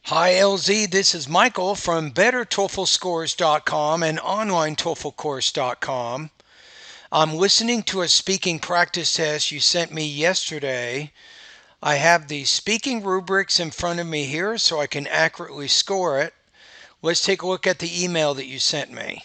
Hi LZ, this is Michael from BetterTOEFLScores.com and OnlineTOEFLCourse.com. I'm listening to a speaking practice test you sent me yesterday. I have the speaking rubrics in front of me here so I can accurately score it. Let's take a look at the email that you sent me.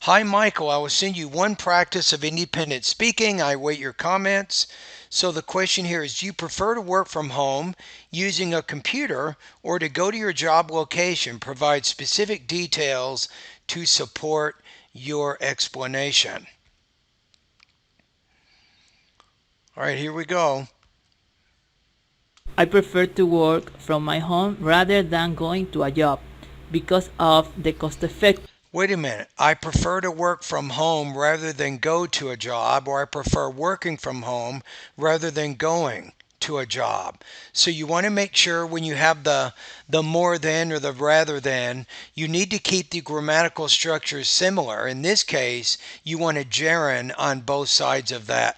Hi Michael, I will send you one practice of independent speaking. I await your comments. So the question here is, do you prefer to work from home using a computer or to go to your job location? Provide specific details to support your explanation. All right, here we go. I prefer to work from my home rather than going to a job because of the cost effect. Wait a minute. I prefer to work from home rather than go to a job, or I prefer working from home rather than going to a job. So you want to make sure when you have the more than or the rather than, you need to keep the grammatical structures similar. In this case, you want a gerund on both sides of that.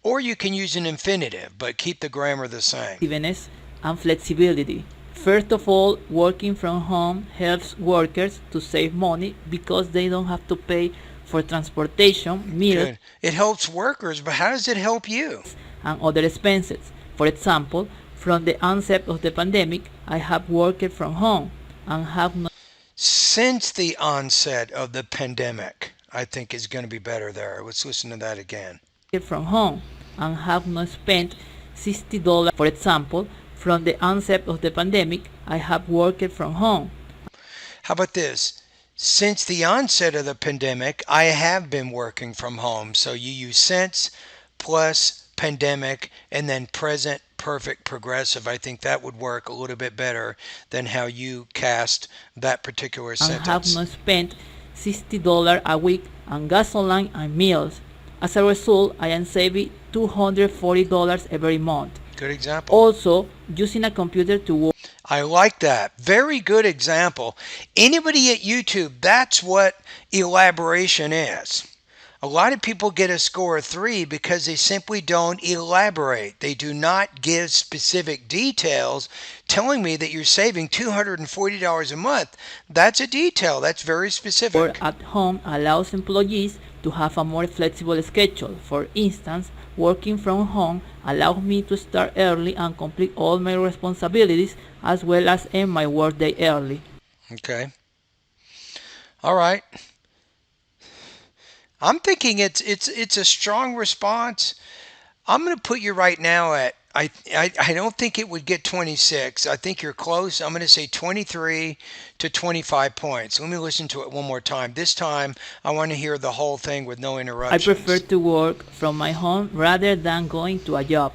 Or you can use an infinitive, but keep the grammar the same. Effectiveness and flexibility. First of all, working from home helps workers to save money because they don't have to pay for transportation, meals, Good. It helps workers, but how does it help you? and other expenses. For example, from the onset of the pandemic, I have worked from home and have not Since the onset of the pandemic, I think is going to be better there. Let's listen to that again. from home and have not spent $60. For example, from the onset of the pandemic, I have worked from home. How about this? Since the onset of the pandemic, I have been working from home. So you use since plus pandemic and then present perfect progressive. I think that would work a little bit better than how you cast that particular And have sentence. not spent $60 a week on gasoline and meals. As a result, I am saving $240 every month. Good example. Also, using a computer to work. I like that. Very good example. Anybody at YouTube, that's what elaboration is. A lot of people get a score of 3 because they simply don't elaborate. They do not give specific details telling me that you're saving $240 a month. That's a detail. That's very Work specific. at home allows employees to have a more flexible schedule. For instance, working from home allows me to start early and complete all my responsibilities as well as end my workday early. Okay. All right. I'm thinking it's a strong response. I'm going to put you right now at I don't think it would get 26. I think you're close. I'm going to say 23 to 25 points. Let me listen to it one more time. This time I want to hear the whole thing with no I prefer interruptions. to work from my home rather than going to a job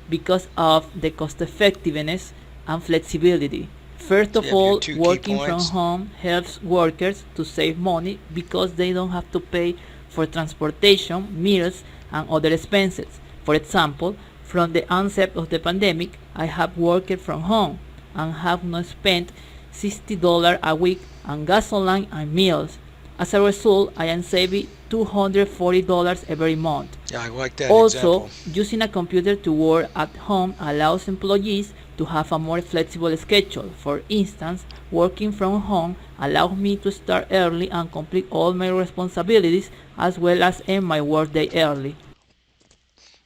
because of the cost effectiveness and flexibility. First So you of have your all, two key working from points. home helps workers to save money because they don't have to pay for transportation, meals, and other expenses. For example, from the onset of the pandemic, I have worked from home and have not spent $60 a week on gasoline and meals. As a result, I am saving $240 every month. Yeah, I like that Also, example. using a computer to work at home allows employees to have a more flexible schedule. For instance, working from home allows me to start early and complete all my responsibilities as well as end my workday early.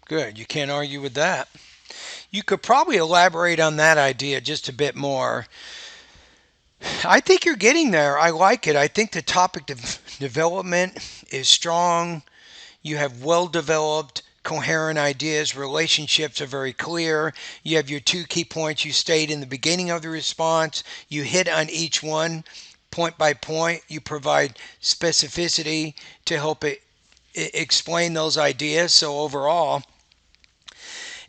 Good. You can't argue with that. You could probably elaborate on that idea just a bit more. I think you're getting there. I like it. I think the topic development is strong. You have well developed, coherent ideas. Relationships are very clear. You have your two key points you state in the beginning of the response. You hit on each one point by point. You provide specificity to help it explain those ideas. So overall,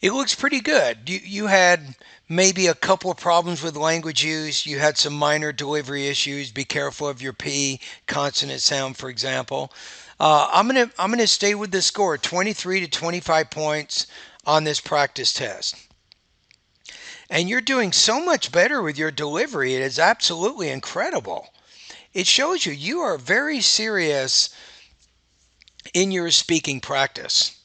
it looks pretty good. You had maybe a couple of problems with language use. You had some minor delivery issues. Be careful of your P consonant sound, for example. I'm gonna stay with the score, 23 to 25 points on this practice test. And you're doing so much better with your delivery. It is absolutely incredible. It shows you are very serious in your speaking practice.